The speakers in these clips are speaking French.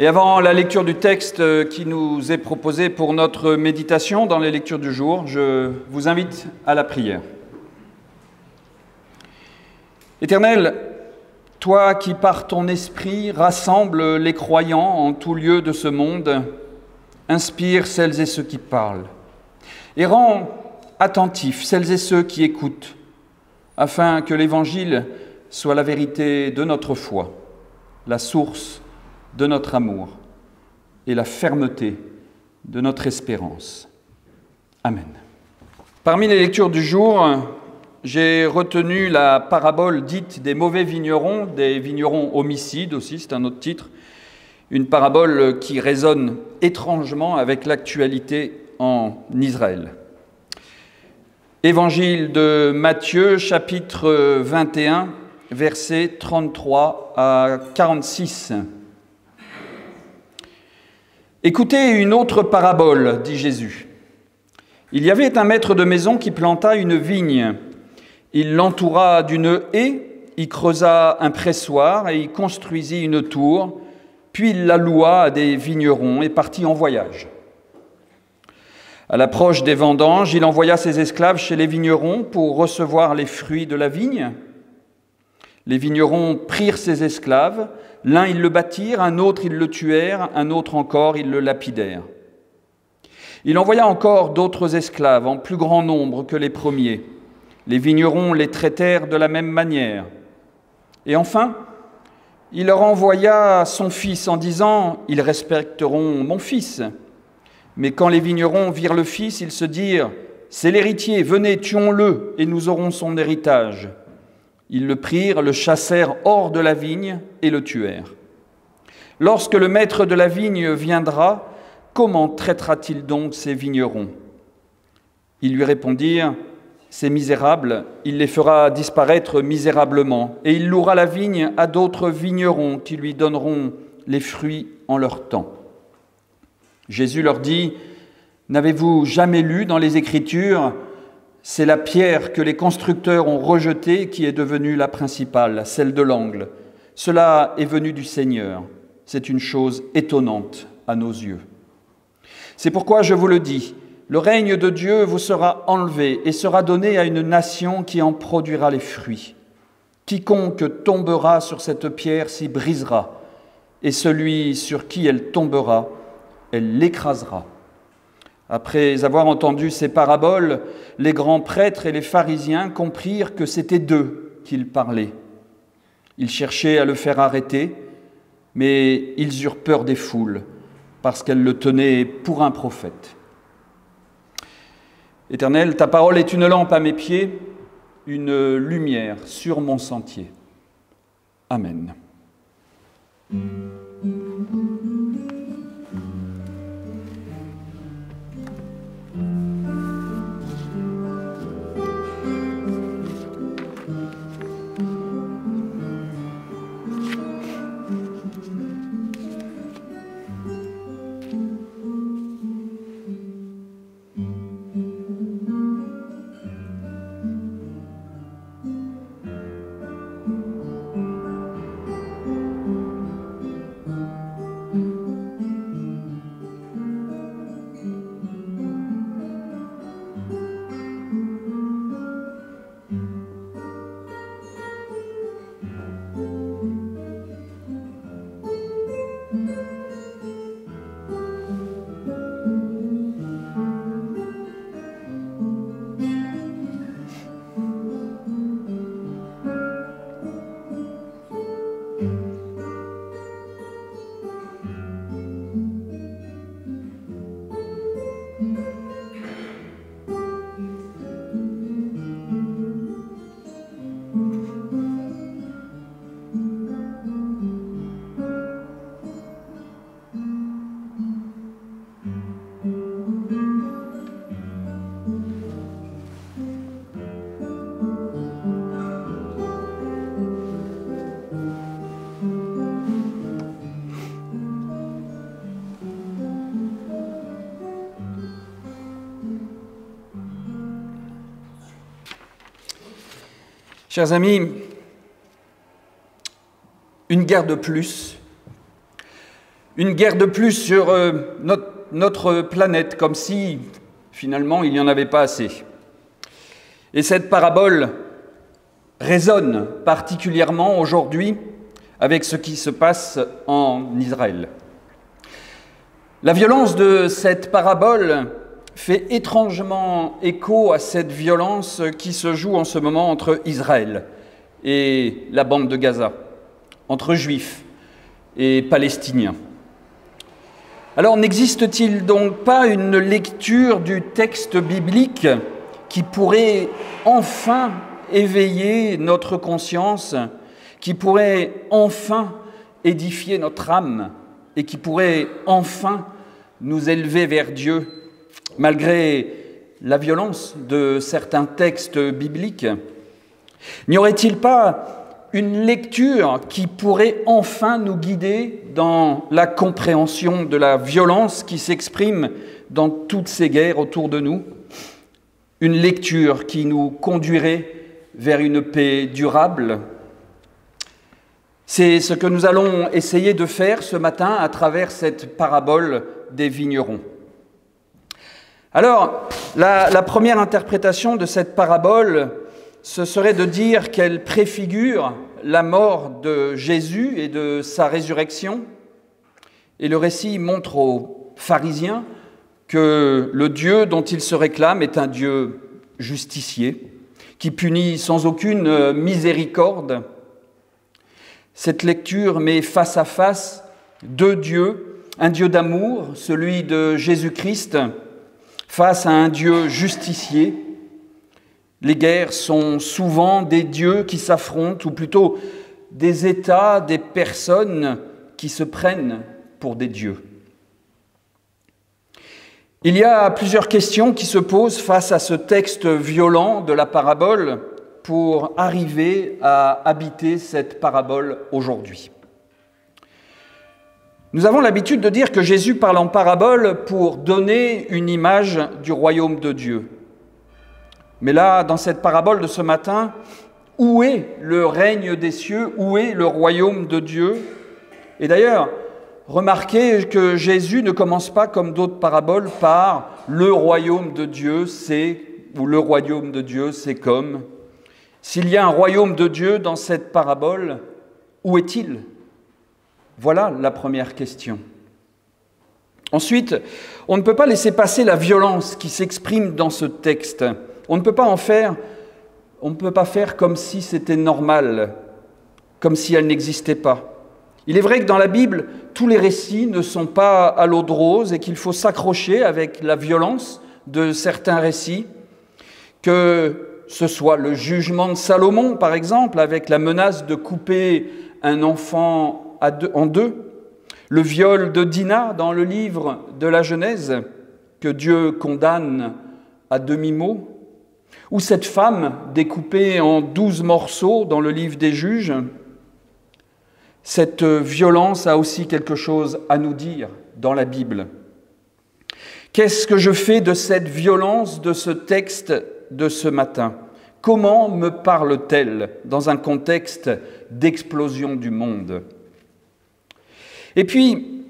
Et avant la lecture du texte qui nous est proposé pour notre méditation dans les lectures du jour, je vous invite à la prière. Éternel, toi qui par ton esprit rassembles les croyants en tout lieu de ce monde, inspire celles et ceux qui parlent et rends attentifs celles et ceux qui écoutent, afin que l'Évangile soit la vérité de notre foi, la source de notre amour et la fermeté de notre espérance. Amen. Parmi les lectures du jour, j'ai retenu la parabole dite des mauvais vignerons, des vignerons homicides aussi, c'est un autre titre, une parabole qui résonne étrangement avec l'actualité en Israël. Évangile de Matthieu, chapitre 21, versets 33 à 46. Écoutez une autre parabole, dit Jésus. Il y avait un maître de maison qui planta une vigne. Il l'entoura d'une haie, y creusa un pressoir et y construisit une tour, puis il la loua à des vignerons et partit en voyage. À l'approche des vendanges, il envoya ses esclaves chez les vignerons pour recevoir les fruits de la vigne. Les vignerons prirent ses esclaves, l'un ils le battirent, un autre ils le tuèrent, un autre encore ils le lapidèrent. Il envoya encore d'autres esclaves en plus grand nombre que les premiers. Les vignerons les traitèrent de la même manière. Et enfin, il leur envoya son fils en disant « Ils respecteront mon fils ». Mais quand les vignerons virent le fils, ils se dirent « C'est l'héritier, venez, tuons-le, et nous aurons son héritage ». Ils le prirent, le chassèrent hors de la vigne et le tuèrent. Lorsque le maître de la vigne viendra, comment traitera-t-il donc ces vignerons ? Ils lui répondirent, ces misérables, il les fera disparaître misérablement, et il louera la vigne à d'autres vignerons qui lui donneront les fruits en leur temps. Jésus leur dit, n'avez-vous jamais lu dans les Écritures ? C'est la pierre que les constructeurs ont rejetée qui est devenue la principale, celle de l'angle. Cela est venu du Seigneur. C'est une chose étonnante à nos yeux. C'est pourquoi je vous le dis, le règne de Dieu vous sera enlevé et sera donné à une nation qui en produira les fruits. Quiconque tombera sur cette pierre s'y brisera, et celui sur qui elle tombera, elle l'écrasera. Après avoir entendu ces paraboles, les grands prêtres et les pharisiens comprirent que c'était d'eux qu'il parlait. Ils cherchaient à le faire arrêter, mais ils eurent peur des foules, parce qu'elles le tenaient pour un prophète. Éternel, ta parole est une lampe à mes pieds, une lumière sur mon sentier. Amen. Chers amis, une guerre de plus, Une guerre de plus sur notre planète, comme si finalement il n'y en avait pas assez. Et cette parabole résonne particulièrement aujourd'hui avec ce qui se passe en Israël. La violence de cette parabole fait étrangement écho à cette violence qui se joue en ce moment entre Israël et la bande de Gaza, entre Juifs et Palestiniens. Alors, n'existe-t-il donc pas une lecture du texte biblique qui pourrait enfin éveiller notre conscience, qui pourrait enfin édifier notre âme et qui pourrait enfin nous élever vers Dieu, malgré la violence de certains textes bibliques? N'y aurait-il pas une lecture qui pourrait enfin nous guider dans la compréhension de la violence qui s'exprime dans toutes ces guerres autour de nous? Une lecture qui nous conduirait vers une paix durable? C'est ce que nous allons essayer de faire ce matin à travers cette parabole des vignerons. Alors, la première interprétation de cette parabole, ce serait de dire qu'elle préfigure la mort de Jésus et de sa résurrection. Et le récit montre aux pharisiens que le Dieu dont ils se réclament est un Dieu justicier, qui punit sans aucune miséricorde. Cette lecture met face à face deux dieux, un Dieu d'amour, celui de Jésus-Christ, face à un Dieu justicier. Les guerres sont souvent des dieux qui s'affrontent, ou plutôt des États, des personnes qui se prennent pour des dieux. Il y a plusieurs questions qui se posent face à ce texte violent de la parabole pour arriver à habiter cette parabole aujourd'hui. Nous avons l'habitude de dire que Jésus parle en parabole pour donner une image du royaume de Dieu. Mais là, dans cette parabole de ce matin, où est le règne des cieux? Où est le royaume de Dieu? Et d'ailleurs, remarquez que Jésus ne commence pas comme d'autres paraboles par « le royaume de Dieu, c'est » ou « le royaume de Dieu, c'est comme ». S'il y a un royaume de Dieu dans cette parabole, où est-il? Voilà la première question. Ensuite, on ne peut pas laisser passer la violence qui s'exprime dans ce texte. On ne peut pas faire comme si c'était normal, comme si elle n'existait pas. Il est vrai que dans la Bible, tous les récits ne sont pas à l'eau de rose et qu'il faut s'accrocher avec la violence de certains récits, que ce soit le jugement de Salomon, par exemple, avec la menace de couper un enfant en deux, le viol de Dinah dans le livre de la Genèse, que Dieu condamne à demi-mot, ou cette femme découpée en 12 morceaux dans le livre des Juges. Cette violence a aussi quelque chose à nous dire dans la Bible. Qu'est-ce que je fais de cette violence de ce texte de ce matin? Comment me parle-t-elle dans un contexte d'explosion du monde? Et puis,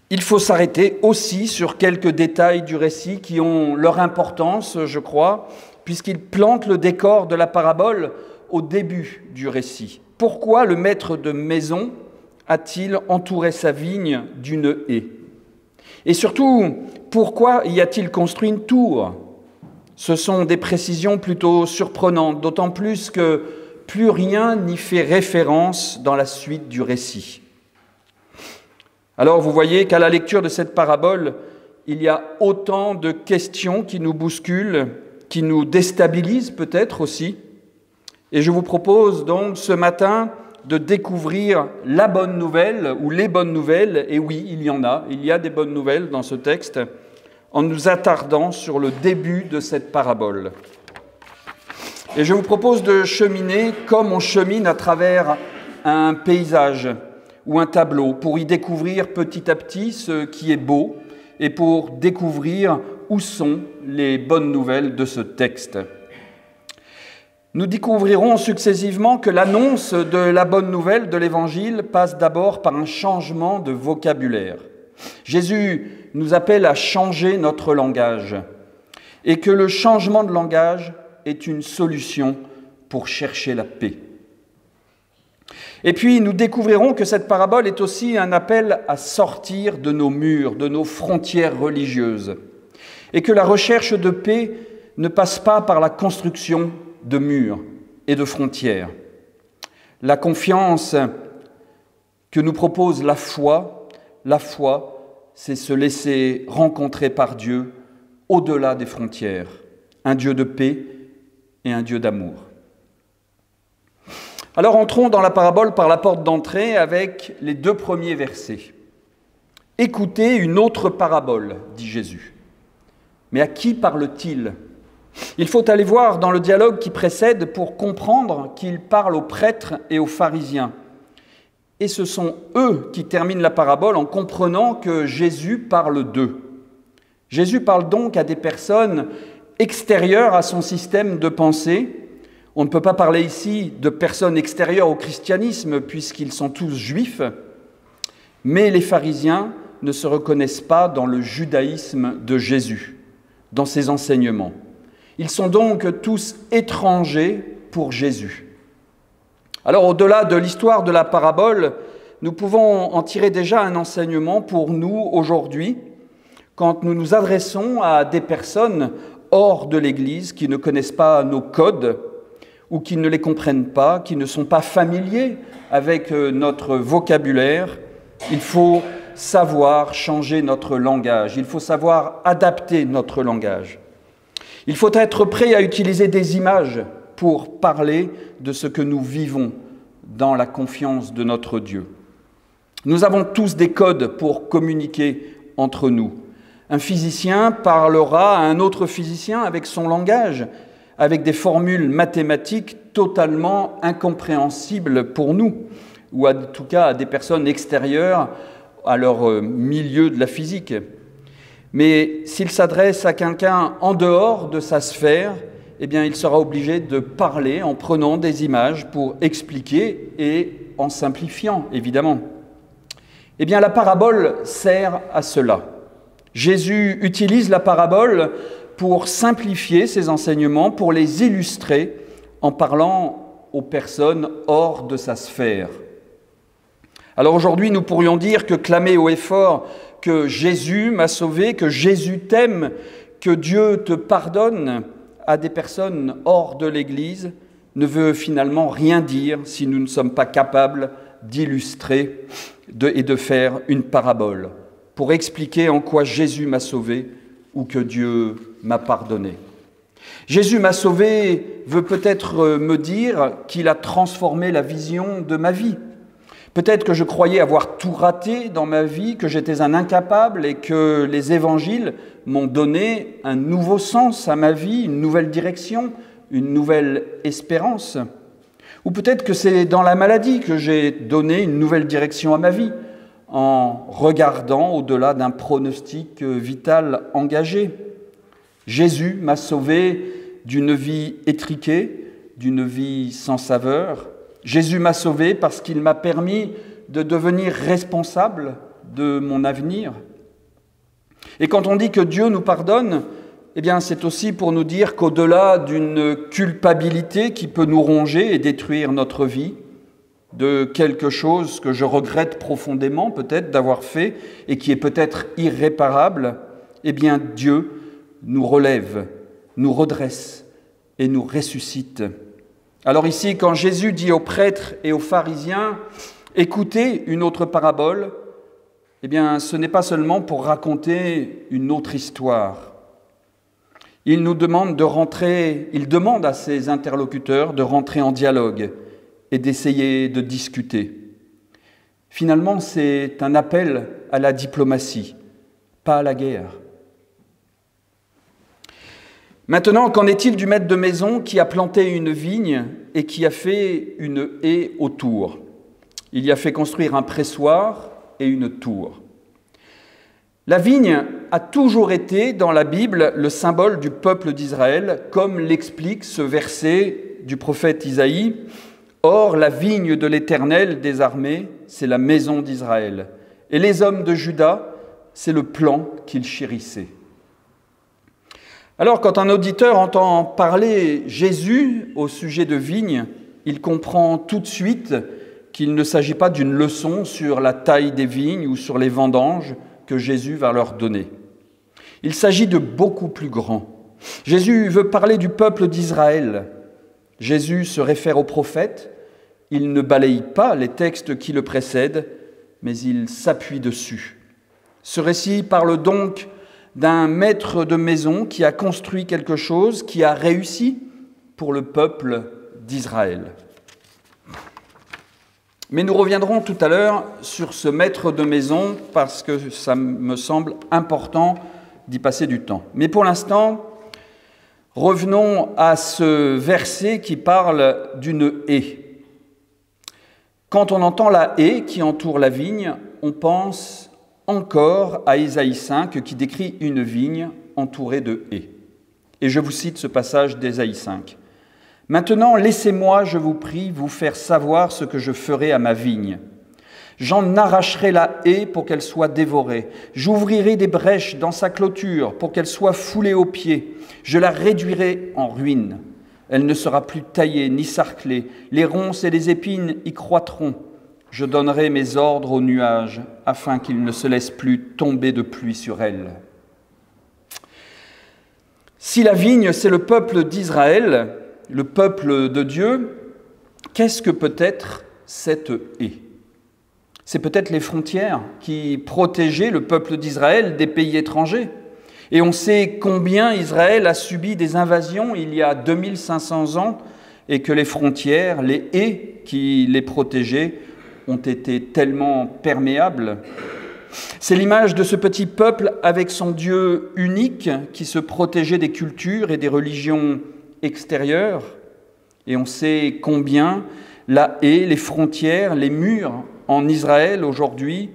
il faut s'arrêter aussi sur quelques détails du récit qui ont leur importance, je crois, puisqu'ils plantent le décor de la parabole au début du récit. Pourquoi le maître de maison a-t-il entouré sa vigne d'une haie? Et surtout, pourquoi y a-t-il construit une tour? Ce sont des précisions plutôt surprenantes, d'autant plus que plus rien n'y fait référence dans la suite du récit. Alors vous voyez qu'à la lecture de cette parabole, il y a autant de questions qui nous bousculent, qui nous déstabilisent peut-être aussi. Et je vous propose donc ce matin de découvrir la bonne nouvelle ou les bonnes nouvelles, et oui, il y a des bonnes nouvelles dans ce texte, en nous attardant sur le début de cette parabole. Et je vous propose de cheminer comme on chemine à travers un paysage ou un tableau, pour y découvrir petit à petit ce qui est beau et pour découvrir où sont les bonnes nouvelles de ce texte. nous découvrirons successivement que l'annonce de la bonne nouvelle de l'Évangile passe d'abord par un changement de vocabulaire. Jésus nous appelle à changer notre langage et que le changement de langage est une solution pour chercher la paix. Et puis, nous découvrirons que cette parabole est aussi un appel à sortir de nos murs, de nos frontières religieuses, et que la recherche de paix ne passe pas par la construction de murs et de frontières. La confiance que nous propose la foi, c'est se laisser rencontrer par Dieu au-delà des frontières, un Dieu de paix et un Dieu d'amour. Alors entrons dans la parabole par la porte d'entrée avec les 2 premiers versets. « Écoutez une autre parabole, dit Jésus. » Mais à qui parle-t-il ? Il faut aller voir dans le dialogue qui précède pour comprendre qu'il parle aux prêtres et aux pharisiens. Et ce sont eux qui terminent la parabole en comprenant que Jésus parle d'eux. Jésus parle donc à des personnes extérieures à son système de pensée. On ne peut pas parler ici de personnes extérieures au christianisme puisqu'ils sont tous juifs, mais les pharisiens ne se reconnaissent pas dans le judaïsme de Jésus, dans ses enseignements. Ils sont donc tous étrangers pour Jésus. Alors au-delà de l'histoire de la parabole, nous pouvons en tirer déjà un enseignement pour nous aujourd'hui, quand nous nous adressons à des personnes hors de l'Église qui ne connaissent pas nos codes, ou qui ne les comprennent pas, qui ne sont pas familiers avec notre vocabulaire. Il faut savoir changer notre langage, il faut savoir adapter notre langage. Il faut être prêt à utiliser des images pour parler de ce que nous vivons dans la confiance de notre Dieu. Nous avons tous des codes pour communiquer entre nous. Un physicien parlera à un autre physicien avec son langage, avec des formules mathématiques totalement incompréhensibles pour nous, ou en tout cas à des personnes extérieures à leur milieu de la physique. Mais s'il s'adresse à quelqu'un en dehors de sa sphère, eh bien, il sera obligé de parler en prenant des images pour expliquer et en simplifiant, évidemment. Eh bien, la parabole sert à cela. Jésus utilise la parabole pour simplifier ses enseignements, pour les illustrer en parlant aux personnes hors de sa sphère. Alors aujourd'hui, nous pourrions dire que clamer haut et fort que Jésus m'a sauvé, que Jésus t'aime, que Dieu te pardonne à des personnes hors de l'Église ne veut finalement rien dire si nous ne sommes pas capables d'illustrer et de faire une parabole pour expliquer en quoi Jésus m'a sauvé ou que Dieu m'a pardonné. Jésus m'a sauvé veut peut-être me dire qu'il a transformé la vision de ma vie. Peut-être que je croyais avoir tout raté dans ma vie, que j'étais un incapable et que les évangiles m'ont donné un nouveau sens à ma vie, une nouvelle direction, une nouvelle espérance. Ou peut-être que c'est dans la maladie que j'ai donné une nouvelle direction à ma vie, en regardant au-delà d'un pronostic vital engagé. Jésus m'a sauvé d'une vie étriquée, d'une vie sans saveur. Jésus m'a sauvé parce qu'il m'a permis de devenir responsable de mon avenir. Et quand on dit que Dieu nous pardonne, eh bien c'est aussi pour nous dire qu'au-delà d'une culpabilité qui peut nous ronger et détruire notre vie, de quelque chose que je regrette profondément peut-être d'avoir fait et qui est peut-être irréparable, eh bien Dieu nous relève, nous redresse et nous ressuscite. Alors ici, quand Jésus dit aux prêtres et aux pharisiens « Écoutez une autre parabole », eh bien ce n'est pas seulement pour raconter une autre histoire. Il demande à ses interlocuteurs de rentrer en dialogue et d'essayer de discuter. Finalement, c'est un appel à la diplomatie, pas à la guerre. Maintenant, qu'en est-il du maître de maison qui a planté une vigne et qui a fait une haie autour ? Il y a fait construire un pressoir et une tour. La vigne a toujours été, dans la Bible, le symbole du peuple d'Israël, comme l'explique ce verset du prophète Isaïe, « Or, la vigne de l'Éternel des armées, c'est la maison d'Israël. Et les hommes de Juda, c'est le plan qu'il chérissait. » Alors, quand un auditeur entend parler Jésus au sujet de vigne, il comprend tout de suite qu'il ne s'agit pas d'une leçon sur la taille des vignes ou sur les vendanges que Jésus va leur donner. Il s'agit de beaucoup plus grand. Jésus veut parler du peuple d'Israël. Jésus se réfère aux prophètes. Il ne balaye pas les textes qui le précèdent, mais il s'appuie dessus. Ce récit parle donc d'un maître de maison qui a construit quelque chose, qui a réussi pour le peuple d'Israël. Mais nous reviendrons tout à l'heure sur ce maître de maison parce que ça me semble important d'y passer du temps. Mais pour l'instant, revenons à ce verset qui parle d'une haie. Quand on entend la haie qui entoure la vigne, on pense encore à Ésaïe 5 qui décrit une vigne entourée de haies. Et je vous cite ce passage d'Ésaïe 5. « Maintenant, laissez-moi, je vous prie, vous faire savoir ce que je ferai à ma vigne. J'en arracherai la haie pour qu'elle soit dévorée. J'ouvrirai des brèches dans sa clôture pour qu'elle soit foulée aux pieds. Je la réduirai en ruine. Elle ne sera plus taillée ni sarclée. Les ronces et les épines y croîtront. Je donnerai mes ordres aux nuages afin qu'ils ne se laissent plus tomber de pluie sur elle. » Si la vigne, c'est le peuple d'Israël, le peuple de Dieu, qu'est-ce que peut être cette haie ? C'est peut-être les frontières qui protégeaient le peuple d'Israël des pays étrangers. Et on sait combien Israël a subi des invasions il y a 2500 ans et que les frontières, les haies qui les protégeaient, ont été tellement perméables. C'est l'image de ce petit peuple avec son Dieu unique qui se protégeait des cultures et des religions extérieures. Et on sait combien la haie, les frontières, les murs en Israël aujourd'hui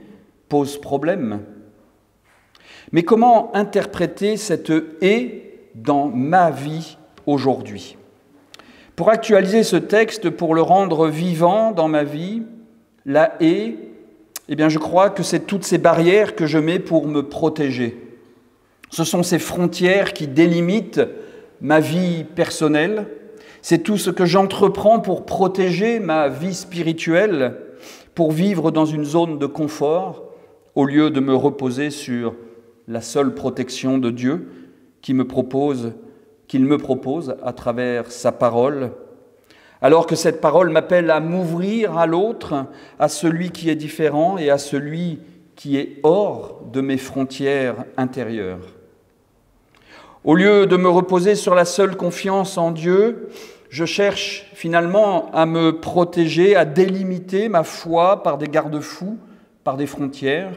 posent problème. Mais comment interpréter cette haie dans ma vie aujourd'hui ? Pour actualiser ce texte, pour le rendre vivant dans ma vie, la haie, je crois que c'est toutes ces barrières que je mets pour me protéger. Ce sont ces frontières qui délimitent ma vie personnelle. C'est tout ce que j'entreprends pour protéger ma vie spirituelle, pour vivre dans une zone de confort, au lieu de me reposer sur la seule protection de Dieu qu'il me propose à travers sa parole. Alors que cette parole m'appelle à m'ouvrir à l'autre, à celui qui est différent et à celui qui est hors de mes frontières intérieures. Au lieu de me reposer sur la seule confiance en Dieu, je cherche finalement à me protéger, à délimiter ma foi par des garde-fous, par des frontières.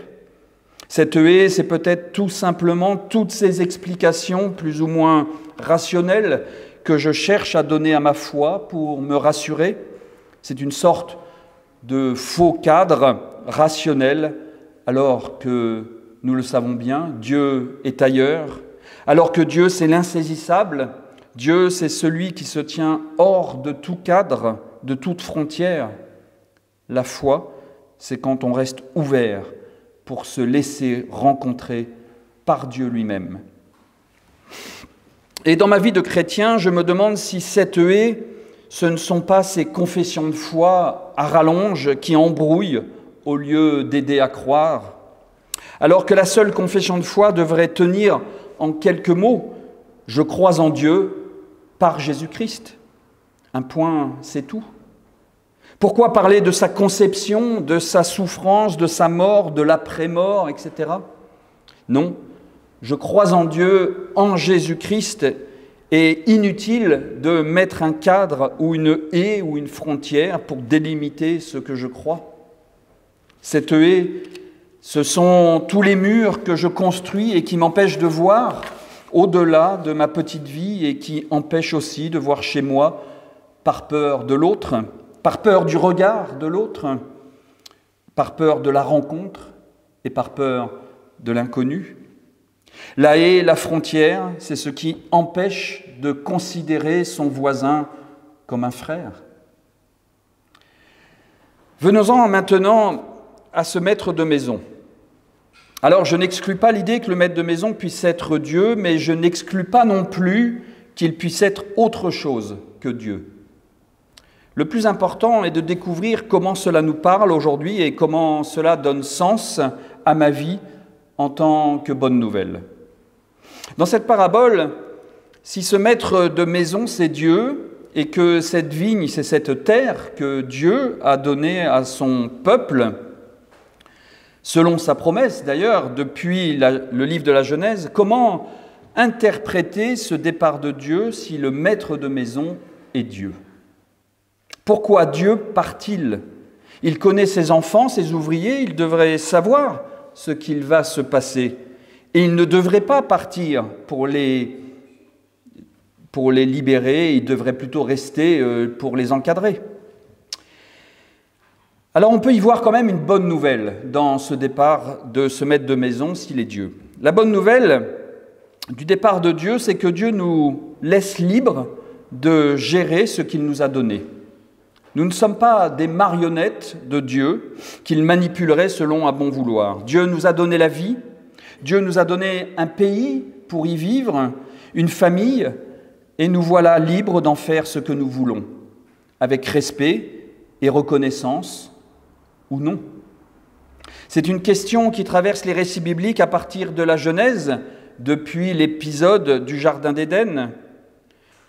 Cette haie, c'est peut-être tout simplement toutes ces explications plus ou moins rationnelles que je cherche à donner à ma foi pour me rassurer. C'est une sorte de faux cadre rationnel, alors que, nous le savons bien, Dieu est ailleurs, alors que Dieu, c'est l'insaisissable, Dieu, c'est celui qui se tient hors de tout cadre, de toute frontière. La foi, c'est quand on reste ouvert pour se laisser rencontrer par Dieu lui-même. Et dans ma vie de chrétien, je me demande si cette haie, ce ne sont pas ces confessions de foi à rallonge qui embrouillent au lieu d'aider à croire. Alors que la seule confession de foi devrait tenir en quelques mots « Je crois en Dieu par Jésus-Christ ». Un point, c'est tout. Pourquoi parler de sa conception, de sa souffrance, de sa mort, de l'après-mort, etc. Non. Je crois en Dieu, en Jésus-Christ, et inutile de mettre un cadre ou une haie ou une frontière pour délimiter ce que je crois. Cette haie, ce sont tous les murs que je construis et qui m'empêchent de voir au-delà de ma petite vie et qui empêchent aussi de voir chez moi par peur de l'autre, par peur du regard de l'autre, par peur de la rencontre et par peur de l'inconnu. La haie, la frontière, c'est ce qui empêche de considérer son voisin comme un frère. Venons-en maintenant à ce maître de maison. Alors, je n'exclus pas l'idée que le maître de maison puisse être Dieu, mais je n'exclus pas non plus qu'il puisse être autre chose que Dieu. Le plus important est de découvrir comment cela nous parle aujourd'hui et comment cela donne sens à ma vie en tant que bonne nouvelle. Dans cette parabole, si ce maître de maison, c'est Dieu, et que cette vigne, c'est cette terre que Dieu a donnée à son peuple, selon sa promesse d'ailleurs, depuis le livre de la Genèse, comment interpréter ce départ de Dieu si le maître de maison est Dieu? Pourquoi Dieu part-il? Il connaît ses enfants, ses ouvriers, il devrait savoir ce qu'il va se passer. Et il ne devrait pas partir pour les libérer, il devrait plutôt rester pour les encadrer. Alors on peut y voir quand même une bonne nouvelle dans ce départ de ce maître de maison s'il est Dieu. La bonne nouvelle du départ de Dieu, c'est que Dieu nous laisse libres de gérer ce qu'il nous a donné. Nous ne sommes pas des marionnettes de Dieu qu'il manipulerait selon un bon vouloir. Dieu nous a donné la vie, Dieu nous a donné un pays pour y vivre, une famille, et nous voilà libres d'en faire ce que nous voulons, avec respect et reconnaissance ou non. C'est une question qui traverse les récits bibliques à partir de la Genèse, depuis l'épisode du Jardin d'Éden.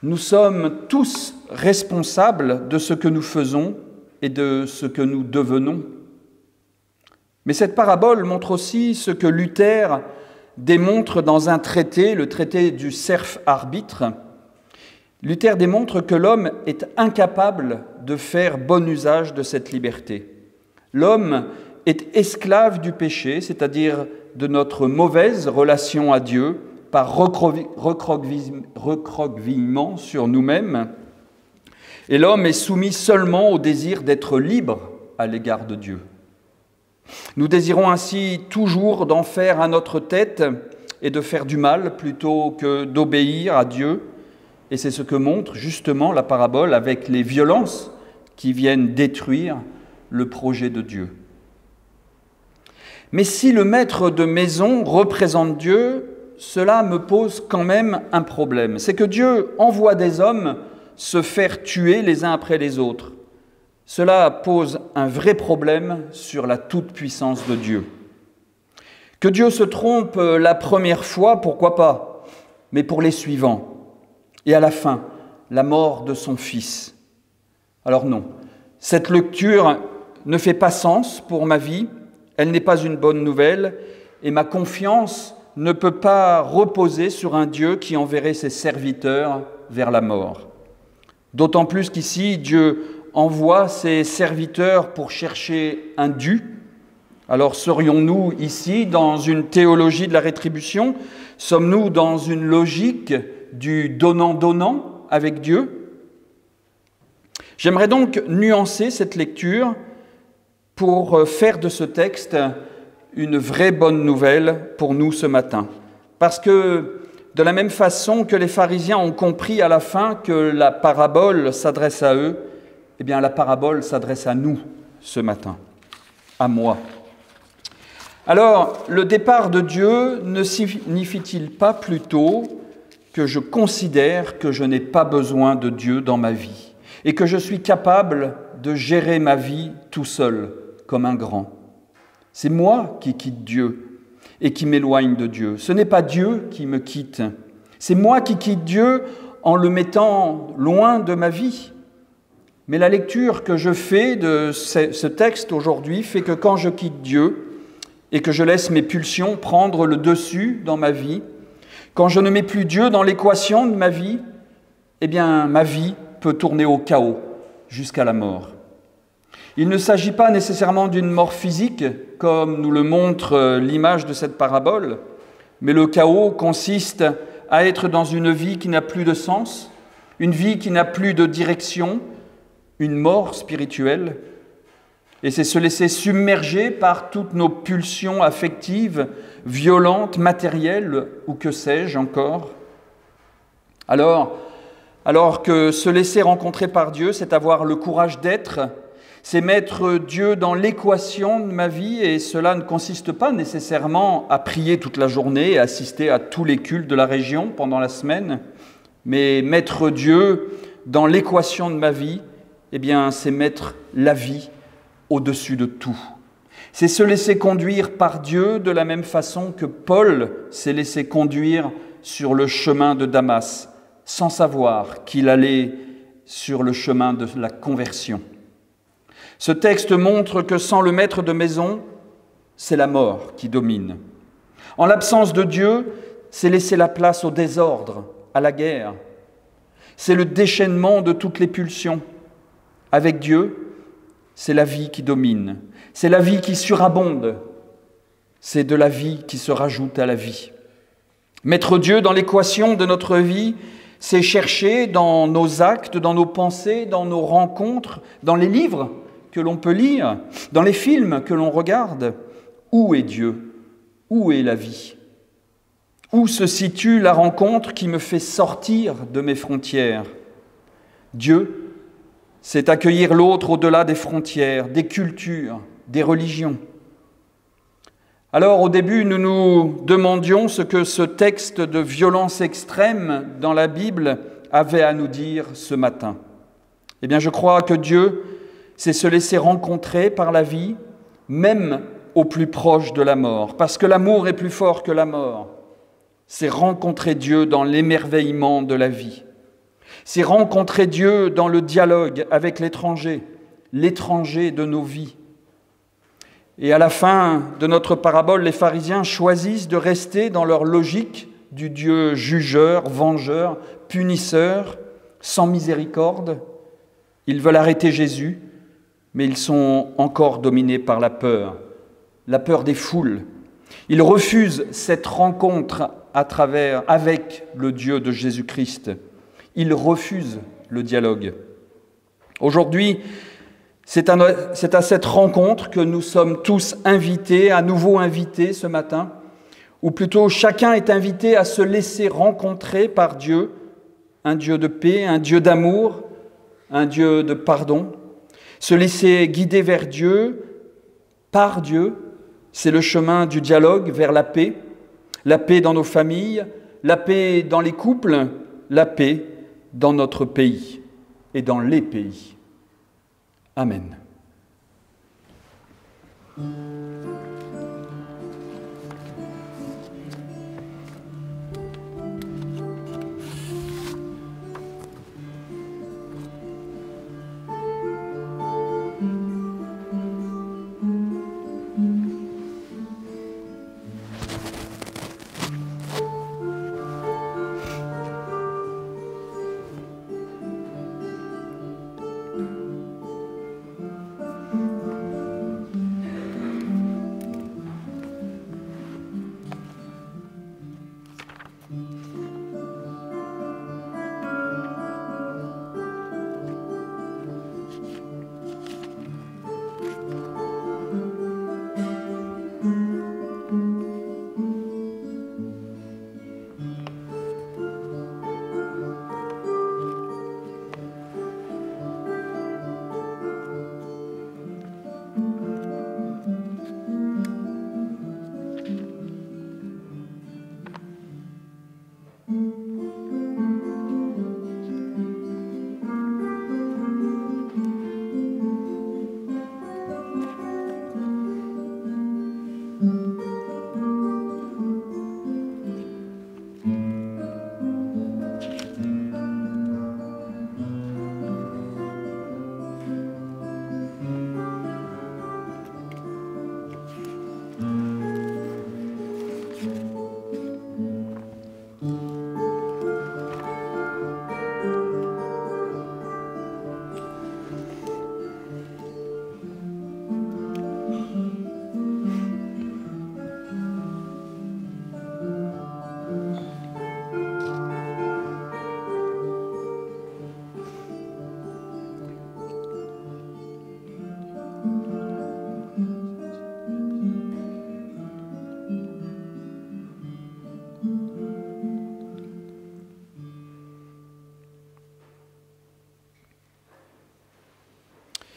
Nous sommes tous responsables de ce que nous faisons et de ce que nous devenons. Mais cette parabole montre aussi ce que Luther démontre dans un traité, le traité du serf arbitre. Luther démontre que l'homme est incapable de faire bon usage de cette liberté. L'homme est esclave du péché, c'est-à-dire de notre mauvaise relation à Dieu, par recroquevillement sur nous-mêmes. Et l'homme est soumis seulement au désir d'être libre à l'égard de Dieu. Nous désirons ainsi toujours d'en faire à notre tête et de faire du mal plutôt que d'obéir à Dieu. Et c'est ce que montre justement la parabole avec les violences qui viennent détruire le projet de Dieu. Mais si le maître de maison représente Dieu, cela me pose quand même un problème. C'est que Dieu envoie des hommes se faire tuer les uns après les autres. Cela pose un vrai problème sur la toute-puissance de Dieu. Que Dieu se trompe la première fois, pourquoi pas, mais pour les suivants. Et à la fin, la mort de son Fils. Alors non, cette lecture ne fait pas sens pour ma vie, elle n'est pas une bonne nouvelle, et ma confiance ne peut pas reposer sur un Dieu qui enverrait ses serviteurs vers la mort. D'autant plus qu'ici, Dieu envoie ses serviteurs pour chercher un dû. Alors serions-nous ici dans une théologie de la rétribution? Sommes-nous dans une logique du donnant-donnant avec Dieu? J'aimerais donc nuancer cette lecture pour faire de ce texte une vraie bonne nouvelle pour nous ce matin. Parce que de la même façon que les pharisiens ont compris à la fin que la parabole s'adresse à eux, eh bien la parabole s'adresse à nous ce matin, à moi. Alors, le départ de Dieu ne signifie-t-il pas plutôt que je considère que je n'ai pas besoin de Dieu dans ma vie et que je suis capable de gérer ma vie tout seul, comme un grand? C'est moi qui quitte Dieu et qui m'éloigne de Dieu. Ce n'est pas Dieu qui me quitte. C'est moi qui quitte Dieu en le mettant loin de ma vie. Mais la lecture que je fais de ce texte aujourd'hui fait que quand je quitte Dieu et que je laisse mes pulsions prendre le dessus dans ma vie, quand je ne mets plus Dieu dans l'équation de ma vie, eh bien ma vie peut tourner au chaos jusqu'à la mort. Il ne s'agit pas nécessairement d'une mort physique, comme nous le montre l'image de cette parabole, mais le chaos consiste à être dans une vie qui n'a plus de sens, une vie qui n'a plus de direction, une mort spirituelle. Et c'est se laisser submerger par toutes nos pulsions affectives, violentes, matérielles, ou que sais-je encore. Alors, Alors que se laisser rencontrer par Dieu, c'est avoir le courage d'être, c'est mettre Dieu dans l'équation de ma vie, et cela ne consiste pas nécessairement à prier toute la journée et assister à tous les cultes de la région pendant la semaine, mais mettre Dieu dans l'équation de ma vie, eh bien, c'est mettre la vie au-dessus de tout. C'est se laisser conduire par Dieu de la même façon que Paul s'est laissé conduire sur le chemin de Damas, sans savoir qu'il allait sur le chemin de la conversion. Ce texte montre que sans le maître de maison, c'est la mort qui domine. En l'absence de Dieu, c'est laisser la place au désordre, à la guerre. C'est le déchaînement de toutes les pulsions. Avec Dieu, c'est la vie qui domine. C'est la vie qui surabonde. C'est de la vie qui se rajoute à la vie. Mettre Dieu dans l'équation de notre vie, c'est chercher dans nos actes, dans nos pensées, dans nos rencontres, dans les livres que l'on peut lire, dans les films que l'on regarde. Où est Dieu? Où est la vie? Où se situe la rencontre qui me fait sortir de mes frontières? Dieu, c'est accueillir l'autre au-delà des frontières, des cultures, des religions. Alors au début, nous nous demandions ce que ce texte de violence extrême dans la Bible avait à nous dire ce matin. Eh bien, je crois que Dieu, c'est se laisser rencontrer par la vie, même au plus proche de la mort, parce que l'amour est plus fort que la mort. C'est rencontrer Dieu dans l'émerveillement de la vie. C'est rencontrer Dieu dans le dialogue avec l'étranger de nos vies. Et à la fin de notre parabole, les pharisiens choisissent de rester dans leur logique du Dieu jugeur, vengeur, punisseur, sans miséricorde. Ils veulent arrêter Jésus, mais ils sont encore dominés par la peur des foules. Ils refusent cette rencontre avec le Dieu de Jésus-Christ. Ils refusent le dialogue. Aujourd'hui, c'est à cette rencontre que nous sommes tous invités, à nouveau invités ce matin, ou plutôt chacun est invité à se laisser rencontrer par Dieu, un Dieu de paix, un Dieu d'amour, un Dieu de pardon. Se laisser guider vers Dieu, par Dieu, c'est le chemin du dialogue vers la paix dans nos familles, la paix dans les couples, la paix dans notre pays et dans les pays. Amen.